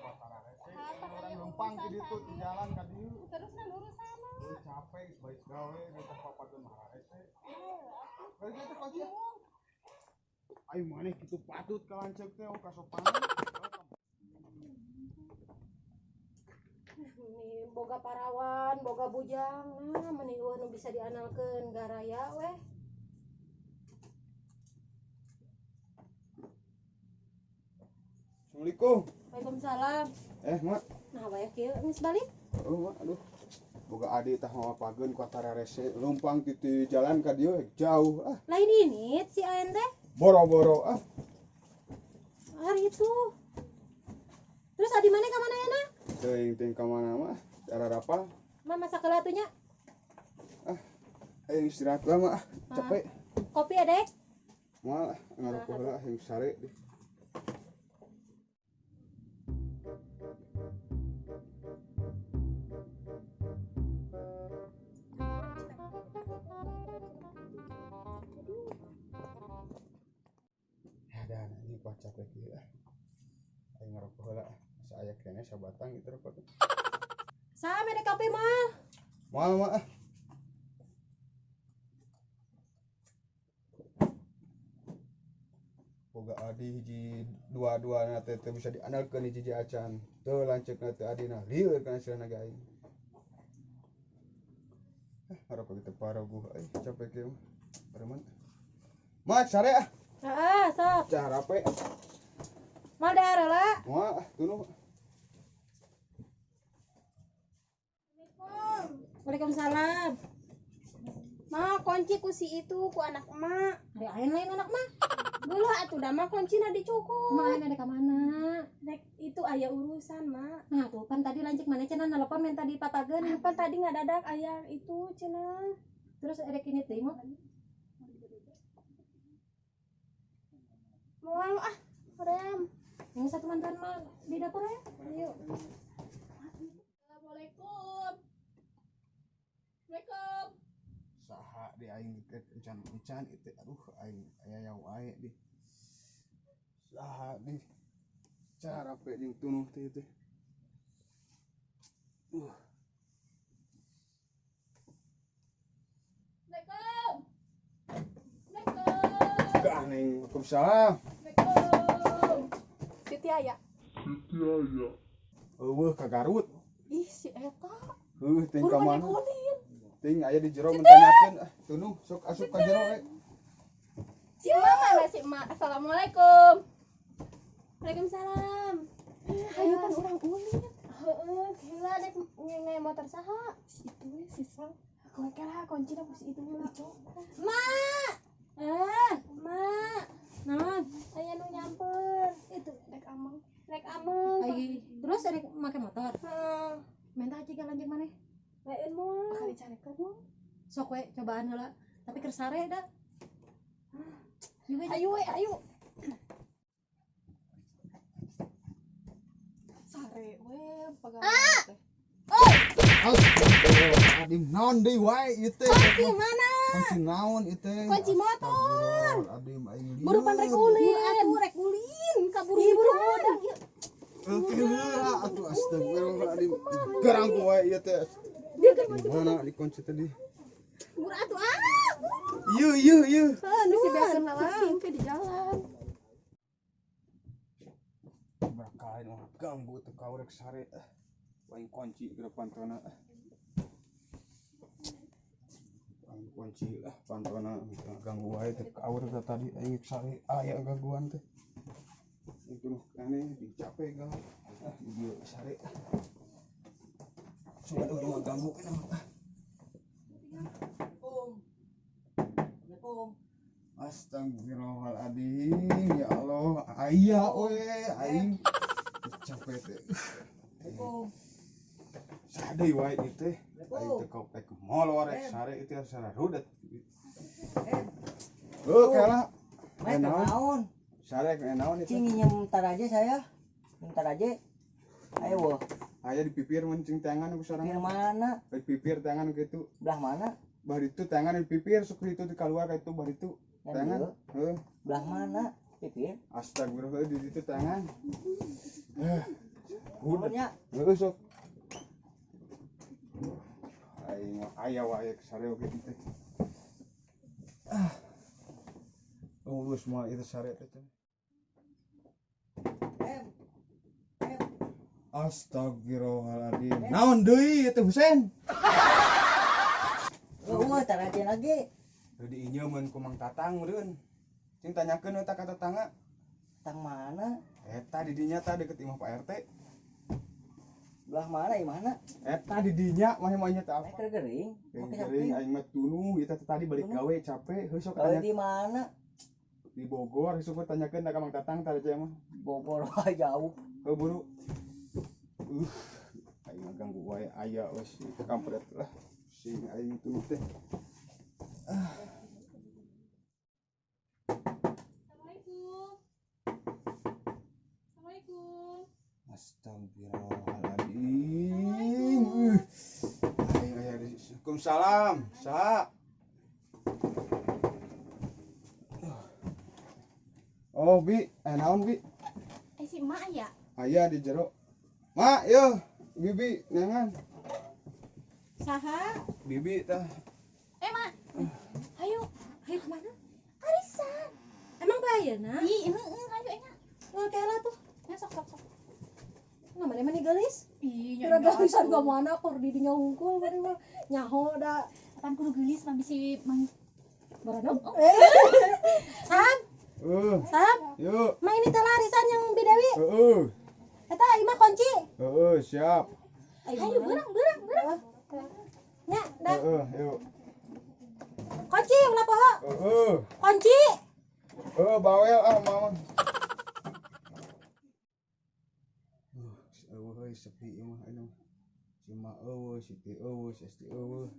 orang numpang ke ditu di jalan ka dieu. Terus kan urusana. Capek baik gawe di tempat patung marah ese. Kayak gitu kunci. Ayo maneh kitu patut kalancek teh ka sopan. Nih boga parawan, boga bujang, nah meniuh nu bisa dianalkeun garaya weh. Assalamualaikum. Waalaikumsalam. Mak. Nah, bae kieu geus balik. Mak, aduh. Boga adi tah mapageun ku tararese lumpang ti jalan ka dieu jauh ah. Lain ini si Aen teh. Boro-boro ah. Hari itu. Terus adi mana ka mana enak? Teuing ka mana mah? Cara rapal. Mah masak heula atuh nya. Ayo istirahat lah mah, capek. Kopi adek. Moal ngarupuh heula yang sare deh. Dan ini kuat capek gila. Ayo ngarupuh heula. Saya kene sabatang gitu rokok. Sama dek kopi mah. Moal mah. Boga adi hiji dua-duana teh bisa diandalkeun hiji acan. Teu lanceukna teh adina lieur kana silana ge aing. Harap kita paraguh euy capek kieu. Pareman. Mat sare ah. Heeh, sok. Cara pe. Mal dahar heula. Moal tuluh. Waalaikumsalam. Ma kunci ku si itu ku anak emak. Hari Aen lain anak mah. Geuleuh atuh da mah kuncina dicukur. Emang Aen ada ka mana? Rek itu aya urusan, Mak. Nah, tuh kan tadi lancik mana cenah nelpon minta dipatageun. Apa tadi ngadadak aya itu cenah. Terus erek ini teh mah. Moal ah, hoream. Yang satu mantan mah di dapur ya. Ayo. Assalamualaikum. Waalaikumsalam. Saha di aing teh encan itu aduh aing aya yaw ae di. Saha di cara pe jeung tunuh teh teh. Waalaikumsalam. Waalaikumsalam. Gah neng, Waalaikumsalam. Waalaikumsalam. Titi aya. Eueuh ka Garut. Ih si eta. Heuh ting ka mana? Ulin. Ting aya di jero mentanyakeun tunuh sok asup ka jero we. Si emak mana si emak? Assalamualaikum. Waalaikumsalam. Hayu kan urang ulin. Heeh, gila dek nge motor saha? Si itu we sisa. Kowe kira kuncina ku si itu heula. Mak. Mak. Naon? Aya nu nyamper. Itu rek ameng. Rek ameng. Ai, terus erek make motor. Heeh. Minta aja lanjut mana? Lain moal. Bakal dicarekeun moal. Sok we cobaan heula. Tapi keur sare da. Juga Ayo we, ayo. Sare we pagawean teh. Adim naon deui wae ieu teh. Kunci mana? Kunci naon ieu teh? Kunci motor. Adim aing lieur. Burupan rek ulin. Atuh rek ulin. Kabur udang. Oke heula atuh astagfirullahaladzim. Garang ku wae ieu teh. Mana di kunci tadi? Bur atuh ah. Ieu. Nu si beakeun langsung ke di jalan. Berkain mah ganggu teh ka urek sare. Waing kunci ke depan kana. Waing kunci lah pantona ganggu wae teh ka urek tadi aing sare aya gangguan teh. Itu aneh dicape gal. Di sare. Sudah udah ganggu kenapa? Astagfirullahaladzim, ya Allah, ayah we, aing capek teh. Sadai wae ieu teh, aing teh kau teh molor rek sare ieu teh sare rudet. Kela. Naon? Sare naon ieu? Cing nyentar aja saya. Nyentar aja. Ayo wo. Aya di pipir mencing tangan ku Yang sorangan. mana? Di pipir tangan gitu. Belah mana? Bah itu tangan di pipir sok itu di keluar ka itu bah itu. Yang Tangan. dieu? Heuh. Belah mana? Pipir. Astagfirullah di situ tangan. Udah. Nuhunnya. Heeh sok. Aing aya wae sare oge teh. Ulus mah itu sare teh. Astagfirullahaladzim. Naon deui teh Husein? Eueuh taraje lagi. Jadi inyeun ku Mang Tatang meureun. Cing tanyakeun eta ka tetangga. Tang mana? Eta di dinya tah deket imah Pak RT. Belah mana ieu mana? Eta di dinya mah mah teh apa? Keur gering. Gering aing mah tunu eta tadi balik gawe capek heuh sok Gawe tanya di mana? di Bogor sok tanyakeun ka Mang Tatang tah aja mah. Bogor mah jauh. Heuh buru. Aing mah ganggu wae aya wes kampret lah. Sing aing tunu teh. Assalamualaikum. Assalamualaikum. Astagfirullahaladzim. Aing aya di Waalaikumsalam. Sa. Oh, Bi, naon Bi? Si emak ya? Aya di jero. Mak, yo, Bibi neangan. Saha? Bibi tah. Mak. Ayo kemana? Arisan. Emang bayeuna? Ih, ayo enya. Oh, kela tuh. Ya sok. Namanya mana gelis? Ih, Kira gelisan gak mana kor di dinya hungkul bari mah nyaho da Apaan kudu gelis mah bisi mang. barana. Sam, Sam, Yuk. mah ini teh larisan yang Bidewi. Eta imah kunci. Siap. ayo berang. Nya, da Yuk. kunci ulah poho. Kunci. Bawel ah mama. Eueuh sepi ieu mah anu. Cuma eueuh, siti eueuh, esti eueuh.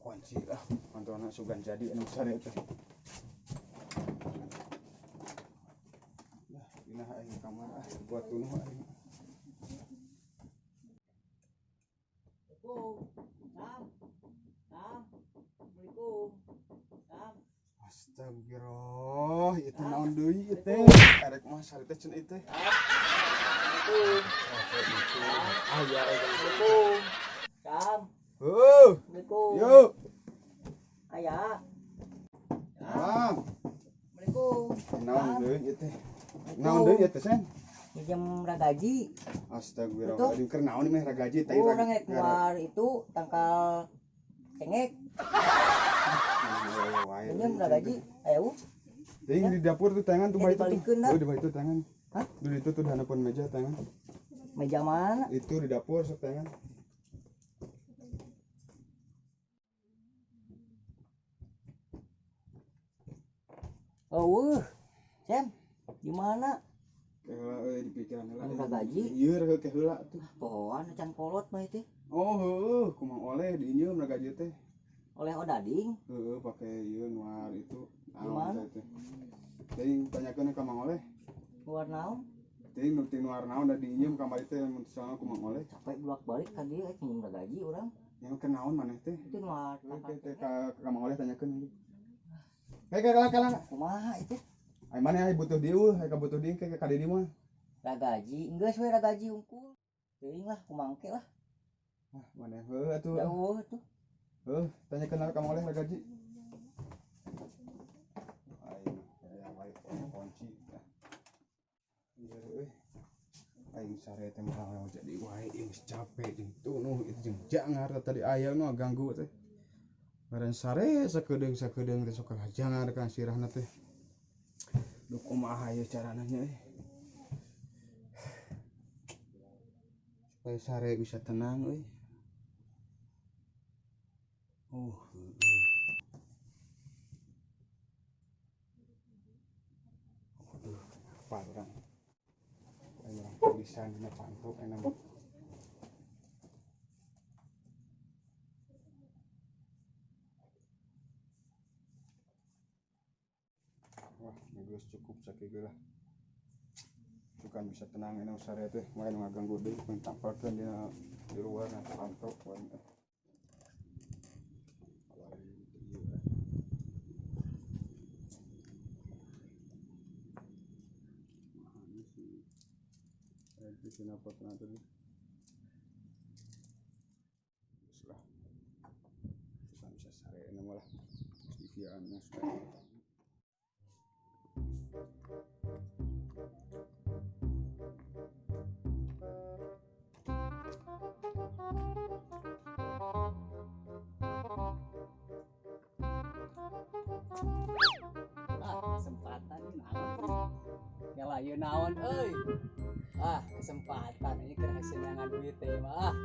Kunci lah, kantona sugan jadi anu sare teh. Lah, pindah aing kamar buat tunuh aing. Assalamualaikum. Astagfirullah, itu naon deui ieu teh? Arek mah sare teh cenah ieu teh. Assalamualaikum. Sam. Assalamualaikum. Yuk. Aya. Bang, Assalamualaikum. naon deui ieu teh? Naon deui ieu teh, Sen? Minjem ragaji. Astagfirullahaladzim, keur naon meh ragaji teh Orang rek keluar itu tangkal cengek. Minjem ragaji. Ayo. Ting di dapur tuh tangan tuh Ya, baik tuh. dibalikeun dah. Di bawah itu tangan. Hah? Di itu tuh di hadapan meja tangan. Meja mana? Itu di dapur sok tangan. Oh, Sam. Di mana? Heula di pikiran heula. Anu ragaji? Ieu rek ke heula tuh. Pohoan can kolot mah itu. Oh, heueuh, kumaha oleh di ieu ragaji teh. Oleh odading. Heeh, pake ieu nuar itu. Gimana? Teh. Ting tanyakeun ka Mang Oleh. Keluar naon? Ting nu ti nuar naon da di ieu kamari teh mun soalna ku Mang Oleh. Capek bolak-balik ka dieu minjem ragaji urang. Yang kenaon maneh teh? Itu nuar. Teh ka Mang Oleh tanyakeun. Kala. Kumaha itu? Ai maneh aya butuh dieu, aya butuh dieu ka di mah. Ragaji, enggeus we ragaji unggul. Teuing lah kumangke lah. Ah, maneh heuh atuh. Jauh tuh. Tanyakeun ka Mang Oleh ragaji. Aing aya wae kunci. Iya euy. Aing sare teh mah jadi wae geus capek jeung tunuh itu jeung jangar tadi aya nu ganggu teh. Bareng sare sakedeung teh sok jangar ka sirahna teh. Duh kumaha ieu carana nya supaya sare bisa tenang euy. Aduh, apa orang? Orang bisa nih pantuk enak. Wah, geus cukup sakieu lah. Bukan bisa tenang enak sare teh, main ngaganggu deui tampalkeun di luar nanti pantuk poin. sinapot na tadi. Sudah. Kita bisa sare ini malah istifiannya sudah. Kesempatan ini naon. Kela ieu naon euy. Kesempatan ini keur hasilngan duit teh mah.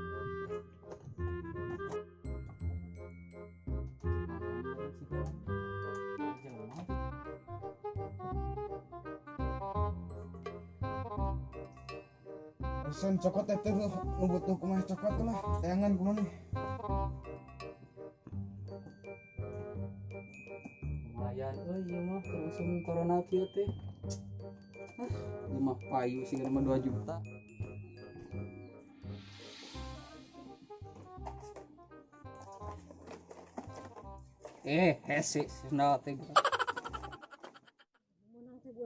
Pesan cokot itu nu butuh kumaha cokot lah. Tayangan kumaha nih. Lumayan ieu mah kerusum corona kieu teh. Ieu mah payu sih mah 2 juta. Hese sendal teh. Menang teh Bu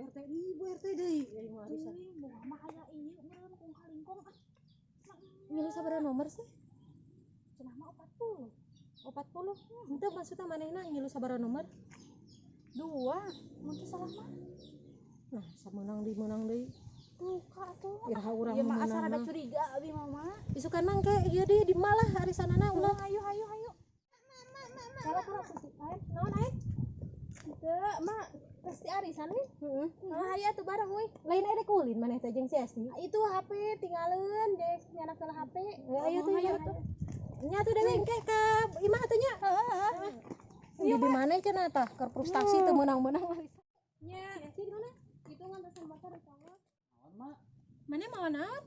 RT deui. Euy mah bisa. Moga mah aya ieu meureun kung kalingkong ah. Ngilu sabaraha nomor sih? Cenah mah 40. 40. Henteu maksudna manehna ngilu sabaraha nomor? 2. Mun teu salah mah. Nah, sameunang deui. Luka tuh. Iraha urang Ieu mah menang asal ada mah. curiga abi mama. Isukan mangke ieu deui di malah arisanana ulah. Hayu. Kalau sih, naon aing? Teu, mak, pasti arisan nih. Heeh. Hayu tuh bareng euy. Lain aya kulin maneh teh jeung si Esti. Itu HP tinggalin dek nyanak ke HP. Ayo tuh nya tuh dewe engke ka imah atuh nya. Heeh. Di mana cenah tah keur frustasi teu meunang-meunang arisan. Nya, Esti di mana? Itu ngantesan motor di sana. Naon mak? Maneh mau naon?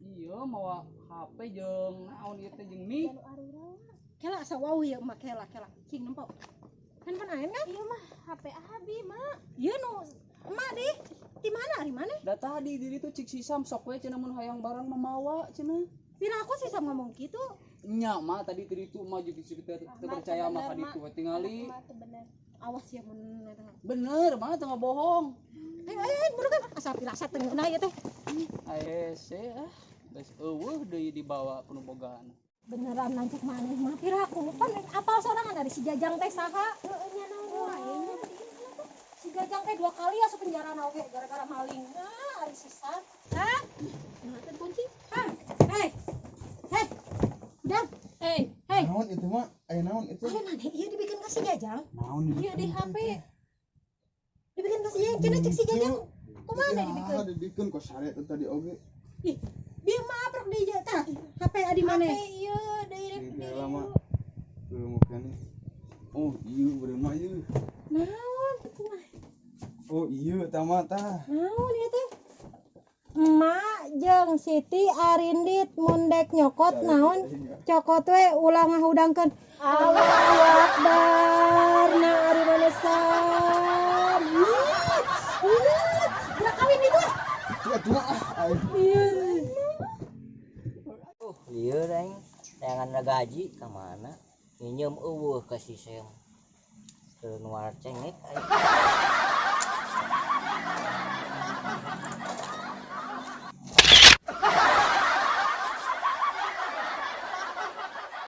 Iya mawa HP jeung naon ieu teh jeung mie. Anu arurang. Kela asa wau ieu mah kela. Cing nempo. Handphone aing kan? Iya mah HP Abi, Mak. Ieu nu emak di. Di mana ari maneh? Da tadi diri tuh cik sisam sok we cenah mun hayang barang mah mawa cenah. Pira aku sih sama ngomong kitu. Nya mah tadi itu mah juga teu percaya mah ka ditu we tingali. Bener. Awas ya mun eta. Bener mah teu bohong. Ayo burukan asa pirasat teu ngeunah ieu teh. Ese geus eueuh deui dibawa penuh bogaan. Beneran lanjut maneh mah pira aku pan apal sorangan dari si Jajang teh saha? Heeh nya naon Si Jajang teh 2 kali asup penjara oge gara-gara maling. Nah, ari sesat. Hah? Nah, teh kunci. Hei. Udah. Hei. Naon itu mah? Aya naon itu? Ayo maneh ieu dibikin ka si Jajang. Naon Ieu di HP. Dibikin ka si Jajang, cenah cek si Jajang. Kumaha dibikin? Dibikin kok sare itu tadi oge. Ih, bieu mah aprok di tah. HP adi maneh. ieu deui Iya lama. Belum mungkin. Oh, iya bener mah ieu. Naon? Oh, iya tah. Naon ieu teh? Emak jeung Siti Arindit mundek nyokot naon? Cokot we ulang ngahudangkeun. Allahu Akbar. Na ari manesan. Udah kawin itu. Tua. Iya deng, tayangan gaji ke mana? Nyinyum eueuh ka si Sem. Teu nuar cengek.